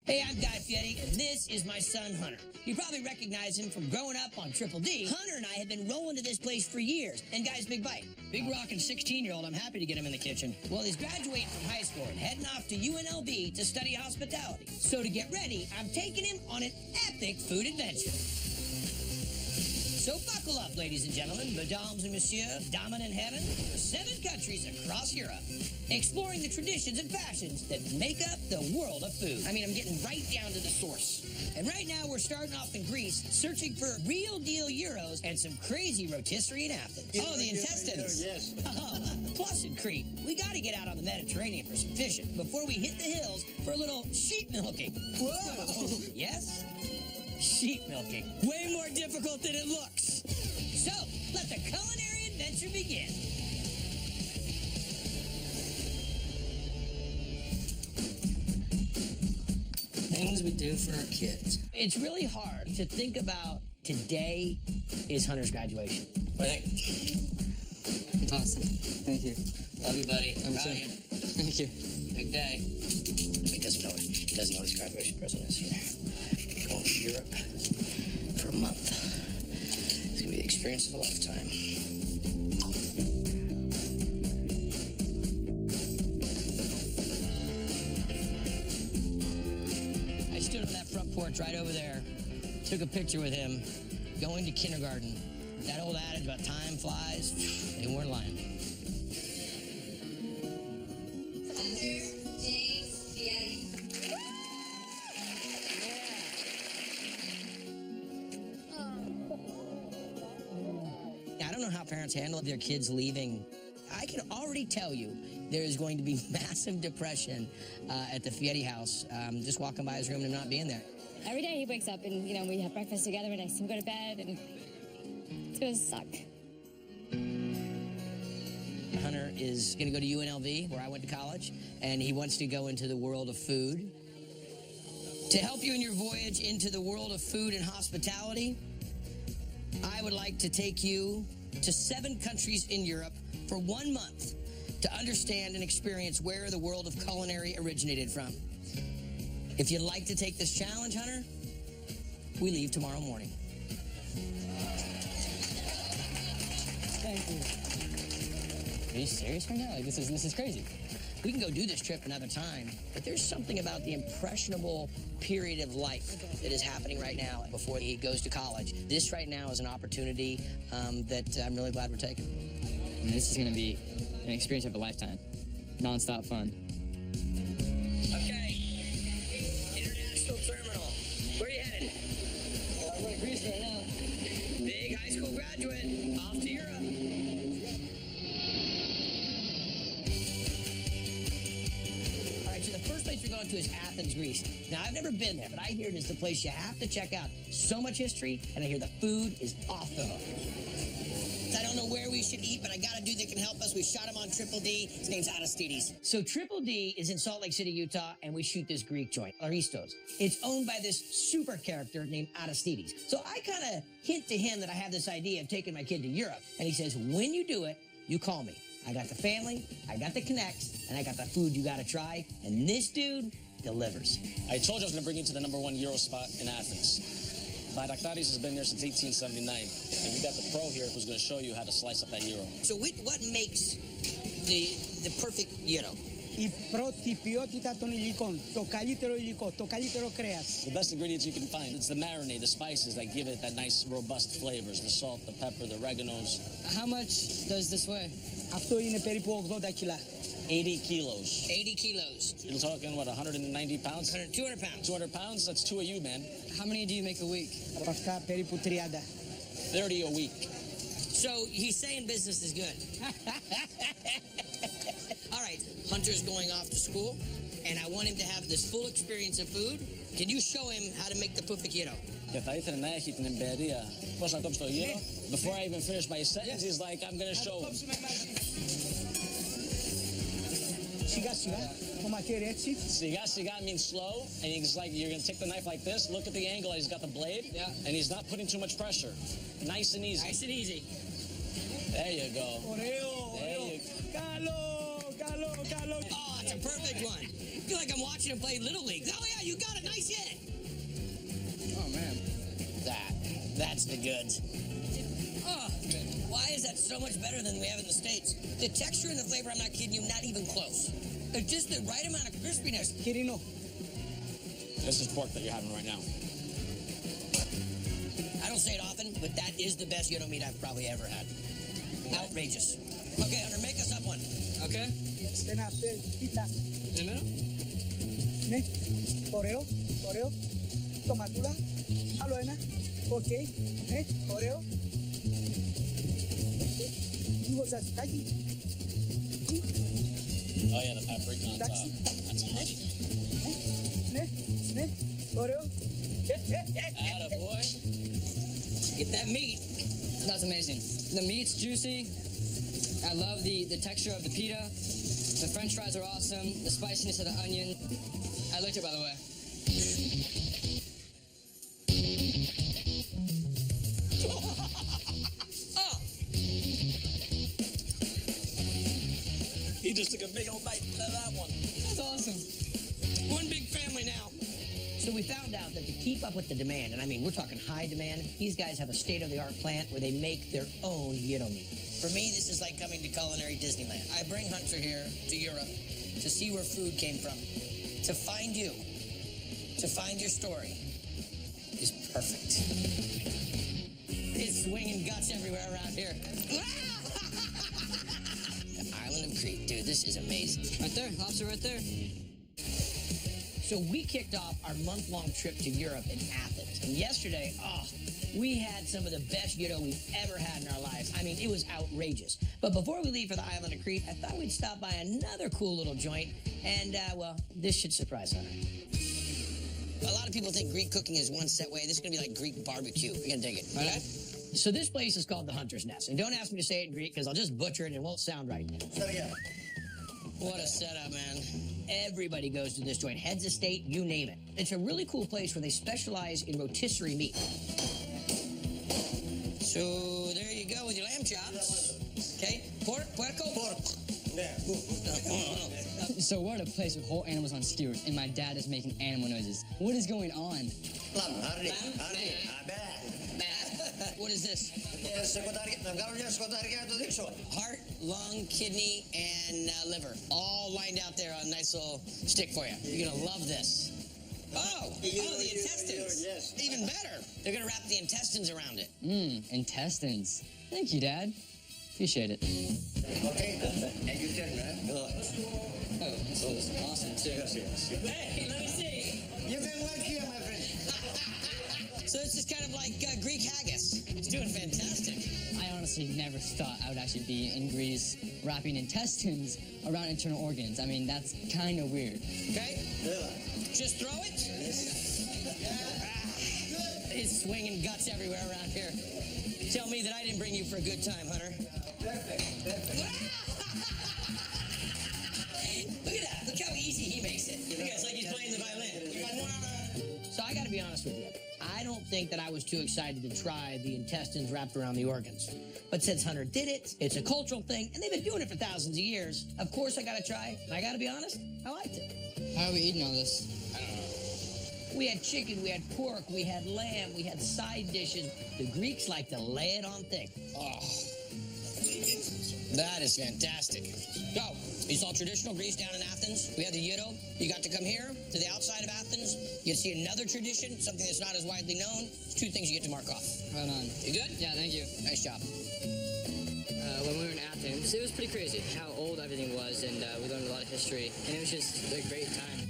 Hey, I'm Guy Fieri, and this is my son, Hunter. You probably recognize him from growing up on Triple D. Hunter and I have been rolling to this place for years. And guys, big bite. Big rockin' 16-year-old, I'm happy to get him in the kitchen. Well, he's graduating from high school and heading off to UNLV to study hospitality. So to get ready, I'm taking him on an epic food adventure. So buckle up, ladies and gentlemen, mesdames and messieurs, damen and herren, 7 countries across Europe, exploring the traditions and fashions that make up the world of food. I mean, I'm getting right down to the source. And right now, we're starting off in Greece, searching for real deal gyros and some crazy rotisserie in Athens. Oh, the intestines. Yes. Plus in Crete, we got to get out on the Mediterranean for some fishing before we hit the hills for a little sheep milking. Whoa! Yes? Sheep milking. Way more difficult than it looks. So, let the culinary adventure begin. Things we do for our kids. It's really hard to think about today is Hunter's graduation. What do you think? It's awesome. Thank you. Love you, buddy. I'm Proud of you. Thank you. Big day. He doesn't know what his graduation present is here. Going to Europe for a month. It's gonna be the experience of a lifetime. I stood on that front porch right over there, took a picture with him, going to kindergarten. That old adage about time flies, they weren't lying. I don't know how parents handle their kids leaving. I can already tell you there is going to be massive depression at the Fieri house. Just walking by his room and not being there. Every day he wakes up and, we have breakfast together and I see him go to bed and it's going to suck. Hunter is going to go to UNLV, where I went to college, and he wants to go into the world of food. To help you in your voyage into the world of food and hospitality, I would like to take you to 7 countries in Europe for 1 month to understand and experience where the world of culinary originated from. If you'd like to take this challenge, Hunter, we leave tomorrow morning. Thank you. Are you serious right now? Like, this is crazy. We can go do this trip another time, but there's something about the impressionable period of life that is happening right now before he goes to college. This right now is an opportunity that I'm really glad we're taking. And this is going to be an experience of a lifetime. Non-stop fun. Okay, International Terminal. Where are you headed? I'm going to Greece right now. Big high school graduate, off to Europe. All right, so the first place we're going to is Athens, Greece. Now, I've never been there, but I hear it is the place you have to check out. So much history, and I hear the food is off the hook. I don't know where we should eat, but I got a dude that can help us. We shot him on Triple D. His name's Aristides. So Triple D is in Salt Lake City, Utah, and we shoot this Greek joint, Aristos. It's owned by this super character named Aristides. So I kind of hint to him that I have this idea of taking my kid to Europe. And he says, when you do it, you call me. I got the family, I got the connects, and I got the food you got to try. And this dude delivers. I told you I was going to bring you to the #1 Euro spot in Athens. Baraktaris has been there since 1879. And you got the pro here who's going to show you how to slice up that gyro. So what makes the perfect gyro? Η πρώτη ποιότητα των υλικών, το καλύτερο υλικό, το καλύτερο κρέας. The best ingredients you can find, it's the marinade, the spices that give it that nice robust flavors, the salt, the pepper, the oreganos. How much does this weigh? Αυτό είναι περίπου 80 κιλά. 80 kilos. 80 kilos. You're talking, what, 190 pounds? 200 pounds. 200 pounds? That's 2 of you, man. How many do you make a week? Από αυτά περίπου 30. 30 a week. So he's saying business is good. All right, Hunter's going off to school, and I want him to have this full experience of food. Can you show him how to make the puffikiro? Και θα ήθελε να έχει την εμπειρία πώς να κόψει το γύρο. Before I even finish my sentence, he's like, I'm going to show him. Σιγά σιγά, το μαχαίρι έτσι. Σιγά σιγά means slow, and he's like, you're going to take the knife like this. Look at the angle, he's got the blade, and he's not putting too much pressure. Nice and easy. Nice and easy. There you go. Ωραίο, ωραίο. Καλό, καλό, καλό. Oh, it's a perfect one. I feel like I'm watching him play Little League. Oh, yeah, you got it. Nice That's the goods. Oh, why is that so much better than we have in the States? The texture and the flavor, I'm not kidding you, not even close. It's just the right amount of crispiness. Quirino, This is pork that you're having right now. I don't say it often, but that is the best gyro meat I've probably ever had. Outrageous. Okay, Hunter, make us up one. Okay. cena, pita, In the middle? ne, Oreo, tomatula, aloena, okay, ne, Oreo. You was a kaji, Oh, yeah, the paprika on top. That's honey. ne, Oreo. Atta boy. Get that meat. That's amazing. The meat's juicy. I love the texture of the pita. The french fries are awesome. The spiciness of the onion. I licked it, by the way. Oh, He just took a big old bite out of that one. That's awesome. one big family now. So we found out that to keep up with the demand, and I mean, we're talking high demand, these guys have a state-of-the-art plant where they make their own gyro meat. For me, this is like coming to culinary Disneyland. I bring Hunter here to Europe to see where food came from, to find you, to find your story is perfect. It's swinging guts everywhere around here. The island of Crete, dude, this is amazing. Right there, lobster right there. So we kicked off our month-long trip to Europe in Athens. And yesterday, we had some of the best gyro we've ever had in our lives. I mean, it was outrageous. But before we leave for the island of Crete, I thought we'd stop by another cool little joint. And, well, this should surprise Hunter. A lot of people think Greek cooking is one set way. This is going to be like Greek barbecue. You're going to dig it. Okay? So this place is called the Hunter's Nest. And don't ask me to say it in Greek because I'll just butcher it and it won't sound right. What a setup, man. Everybody goes to this joint. Heads of state, you name it. It's a really cool place where they specialize in rotisserie meat. So there you go with your lamb chops. Okay, puerco. So we're at a place with whole animals on skewers, and my dad is making animal noises. What is going on? What is this? Heart, lung, kidney, and liver. All lined out there on a nice little stick for you. You're gonna love this. Oh, the intestines. Yes. Even better. They're gonna wrap the intestines around it. Intestines. Thank you, Dad. Appreciate it. Okay, and you turn, huh? Oh, this is awesome, too. Hey, let me see. You can work here, my friend. So it's just kind of like Greek haggis. It's doing fantastic. I honestly never thought I would actually be in Greece wrapping intestines around internal organs. I mean, that's kind of weird. Okay? Just throw it. It's swinging guts everywhere around here. Tell me that I didn't bring you for a good time, Hunter. Perfect. Look at that. Look how easy he makes it. Look at it. It's like he's playing the violin. So I got to be honest with you. I don't think that I was too excited to try the intestines wrapped around the organs. But since Hunter did it, it's a cultural thing, and they've been doing it for thousands of years. Of course I got to try it. And I got to be honest, I liked it. How are we eating all this? We had chicken, we had pork, we had lamb, we had side dishes. The Greeks like to lay it on thick. Oh, that is fantastic. So, you saw traditional Greece down in Athens. We had the gyro. You got to come here to the outside of Athens. You see another tradition, something that's not as widely known. It's two things you get to mark off. Right on. You good? Yeah, thank you. Nice job. When we were in Athens, it was pretty crazy how old everything was, and we learned a lot of history, and it was just a great time.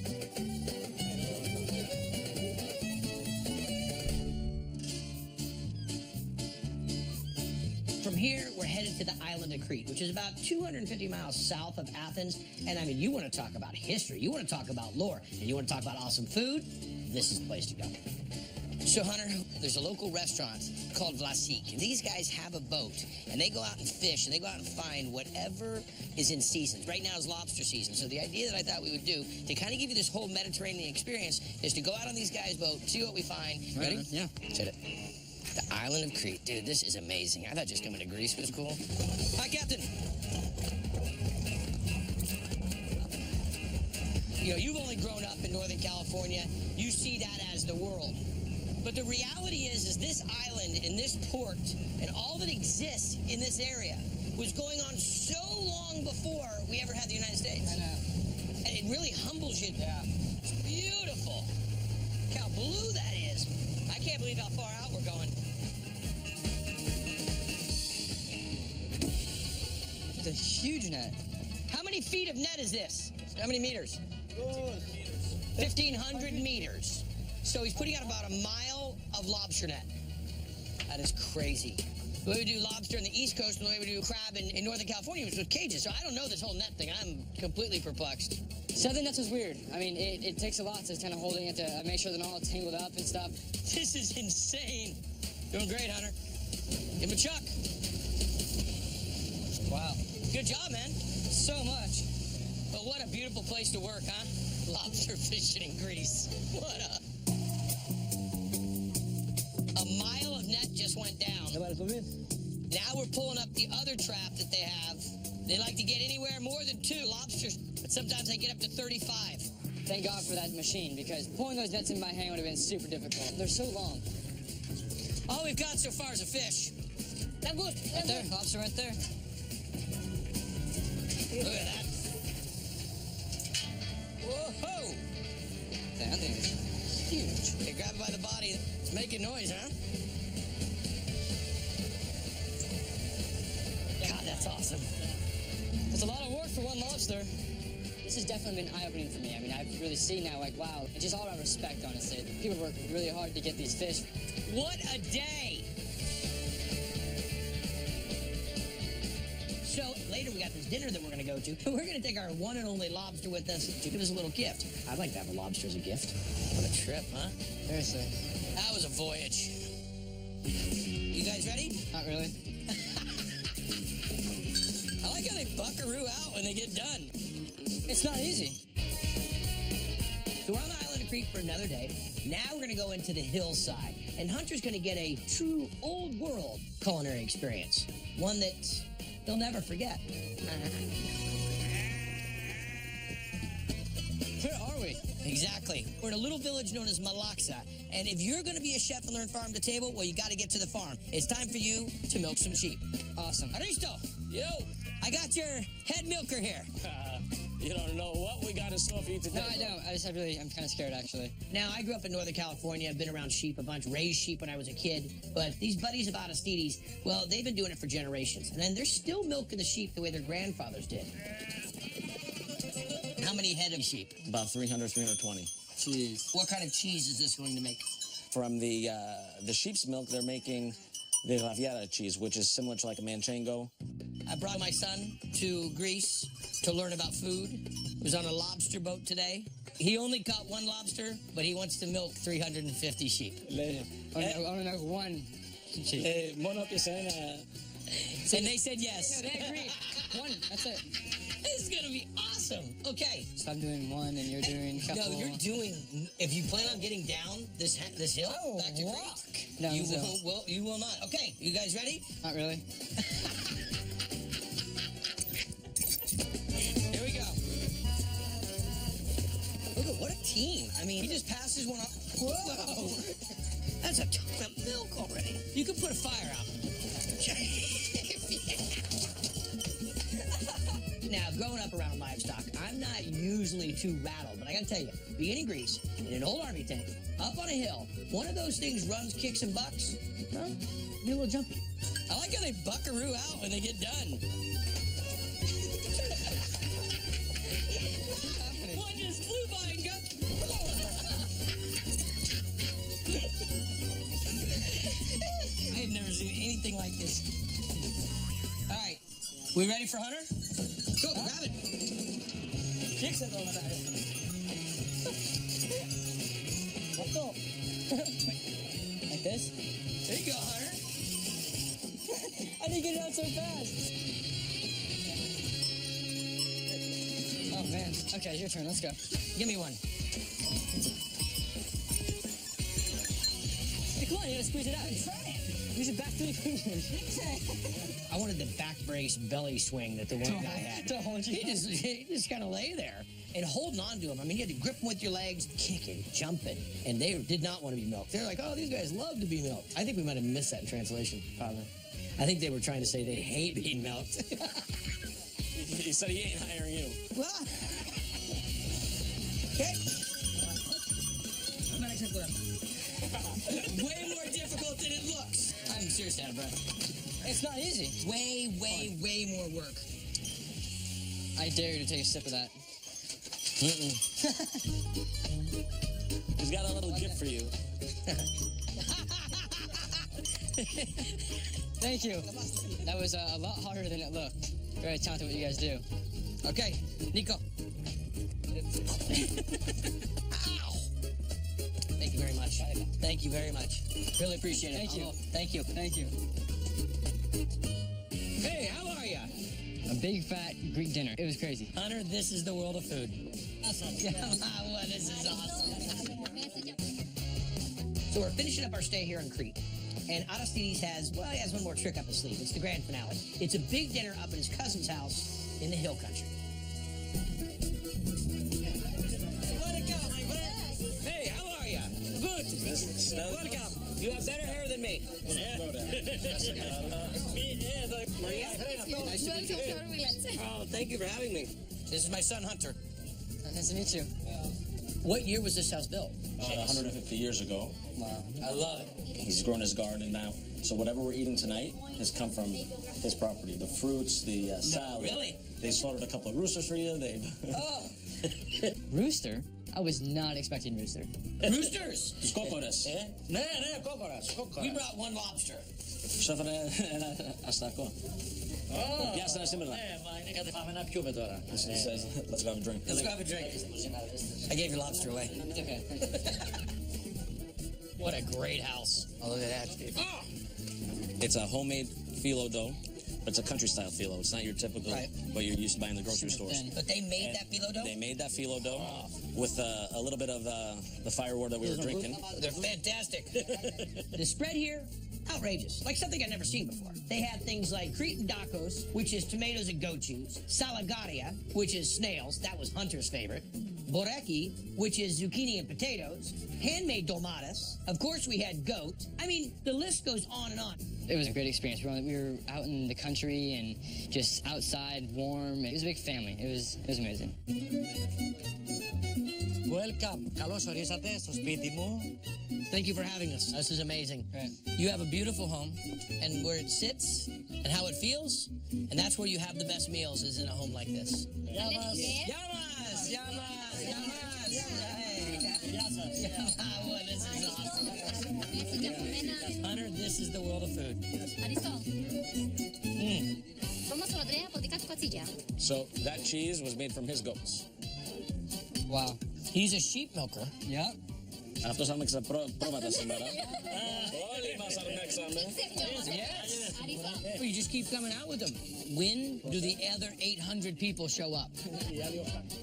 From here, we're headed to the island of Crete, which is about 250 miles south of Athens. And I mean, you want to talk about history, you want to talk about lore, and you want to talk about awesome food, this is the place to go. So, Hunter, there's a local restaurant called Vlasic, and these guys have a boat, and they go out and fish, and they go out and find whatever is in season. Right now is lobster season, so the idea that I thought we would do to kind of give you this whole Mediterranean experience is to go out on these guys' boat, see what we find. Ready? Right, yeah. Set it. The island of Crete. Dude, this is amazing. I thought just coming to Greece was cool. Hi, Captain. You know, you've only grown up in Northern California. You see that as the world. But the reality is this island and this port and all that exists in this area was going on so long before we ever had the United States. I know. And it really humbles you. Yeah. It's beautiful. Look how blue that is. I can't believe how far out we're going. It's a huge net. How many feet of net is this? How many meters? 1,500 meters. So he's putting out about a mile of lobster net. That is crazy. The way we do lobster on the East Coast and the way we do crab in Northern California was with cages. So I don't know this whole net thing. I'm completely perplexed. Southern nets was weird. I mean, it takes a lot to kind of holding it to make sure they're not all tangled up and stuff. This is insane. Doing great, Hunter. Give him a chuck. Wow. Good job, man. So much. But what a beautiful place to work, huh? Lobster fishing in Greece. What a mile of net just went down. Now we're pulling up the other trap that they have. They like to get anywhere more than 2 lobsters, but sometimes they get up to 35. Thank God for that machine, because pulling those nets in by hand would have been super difficult. They're so long. All we've got so far is a fish. That good. Right there, lobster right there. Look at that. Whoa! That thing is huge. They grab it by the body. It's making noise, huh? God, that's awesome. It's a lot of work for one lobster. This has definitely been eye-opening for me. I mean, I've really seen now, like, wow, it's just all around respect, honestly. People work really hard to get these fish. What a day! So later we got this dinner that we're going to go to. We're going to take our one and only lobster with us to give us a little gift. I'd like to have a lobster as a gift. What a trip, huh? Seriously. That was a voyage. You guys ready? Not really. I like how they buckaroo out when they get done. It's not easy. So we're on the island of Crete for another day. Now we're going to go into the hillside. And Hunter's going to get a true old world culinary experience. One that he'll never forget. Where are we? Exactly. We're in a little village known as Malaxa. And if you're going to be a chef and learn farm to table, well, you got to get to the farm. It's time for you to milk some sheep. Awesome. Aristo! Yo, I got your head milker here. you don't know what we got in store for you today. No, I don't. I'm kind of scared, actually. Now, I grew up in Northern California. I've been around sheep a bunch, raised sheep when I was a kid. But these buddies of Aristides, well, they've been doing it for generations. And then they're still milking the sheep the way their grandfathers did. How many head of sheep? About 300, 320. Jeez. What kind of cheese is this going to make? From the sheep's milk, they're making the Riviera cheese, which is similar to like a Manchego. I brought my son to Greece to learn about food. He was on a lobster boat today. He only caught 1 lobster, but he wants to milk 350 sheep. I want to know one sheep. Mono pisana. And they said yes. No, they agreed. One, that's it. This is going to be awesome. Okay. So I'm doing one and you're doing a couple. No, you're doing, if you plan on getting down this hill, back to walk. Crete, Down you the hill. you will not. Okay, you guys ready? Not really. Here we go. Look at what a team. I mean, he just passes one up. Whoa. That's a ton of milk already. You could put a fire out. Now, growing up around livestock, I'm not usually too rattled, but I gotta tell you, being in Greece, in an old army tank, up on a hill, one of those things runs, kicks, and bucks, well, be a little jumpy. I like how they buckaroo out when they get done. One just flew by and got... I have never seen anything like this. All right, we ready for Hunter? Go, grab it. Like this? There you go, Hunter. I didn't get it out so fast. Oh, man. Okay, your turn. Let's go. Give me one. Hey, come on, you gotta squeeze it out. Use your back 3 fingers. I wanted the back brace belly swing that the one guy had. To hold you He just kind of lay there. and holding on to them. I mean, you had to grip them with your legs, kicking, jumping, and they did not want to be milked. They're like, oh, these guys love to be milked. I think we might have missed that in translation, probably. I think they were trying to say they hate being milked. He said he ain't hiring you. Well, okay. Way more difficult than it looks. I'm serious, Adam, bro. It's not easy. Way more work. I dare you to take a sip of that. He's got a little gift for you. Thank you. That was a lot harder than it looked. Very talented what you guys do. Okay, Nico. Ow! Thank you very much. Thank you very much. Really appreciate it. Thank you. Thank you. Thank you. Hey, how are ya? A big fat Greek dinner. It was crazy. Hunter, this is the world of food. Awesome. Well, this is awesome. So we're finishing up our stay here in Crete. And Aristides has one more trick up his sleeve. It's the grand finale. It's a big dinner up at his cousin's house in the hill country. Hey, how are ya? Good. Welcome. You have better hair than me. Maria? Nice to meet you. Oh, thank you for having me. This is my son, Hunter. Nice to meet you. What year was this house built? 150 years ago. Wow. I love it. He's grown his garden now. So whatever we're eating tonight has come from his property. The fruits, the salad. Really? They slaughtered a couple of roosters for you. Oh. Rooster? I was not expecting rooster. Roosters? Kokoras. No, kokoras. We brought one lobster. Oh. He says, let's go have a drink. Let's go have a drink. I gave your lobster away. It's okay. What a great house. Oh, look at that. Oh. It's a homemade phyllo dough. It's a country-style phyllo. It's not your typical, what you're used to buying in the grocery stores. But they made that phyllo dough? They made that phyllo dough with a little bit of the firewood that we were drinking. They're fantastic. The spread here, outrageous. Like something I'd never seen before. They had things like Cretan dakos, which is tomatoes and goat cheese. Salagaria, which is snails. That was Hunter's favorite. Boreki, which is zucchini and potatoes. Handmade dolmadas. Of course, we had goat. I mean, the list goes on and on. It was a great experience. We were out in the country and just outside, warm. It was a big family. It was amazing. Welcome. Καλώς ορίσατε στο σπίτι μου. Thank you for having us. This is amazing. Right. You have a beautiful home, and where it sits and how it feels, and that's where you have the best meals is in a home like this. Yamas. Yamas! Yamas! Yamas! Well, this is awesome. Hunter, this is the world of food. So that cheese was made from his goats. Wow. He's a sheep milker. Yeah. Αυτός άμεξε πρόβατα σήμερα. Όλοι μας αρμέξαμε. Yes. Well, you just keep coming out with them. When do the other 800 people show up?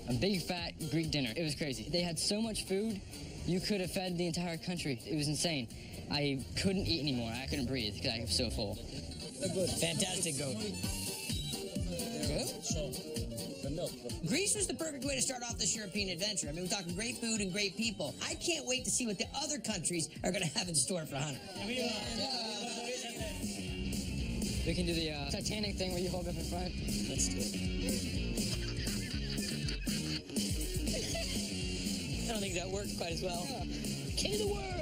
A big fat Greek dinner. It was crazy. They had so much food, you could have fed the entire country. It was insane. I couldn't eat anymore. I couldn't breathe because I was so full. Fantastic goat. Good. The milk. Greece was the perfect way to start off this European adventure. I mean, we're talking great food and great people. I can't wait to see what the other countries are going to have in store for Hunter. We can do the Titanic thing where you hold up in front. Let's do it. I don't think that worked quite as well. King of the world!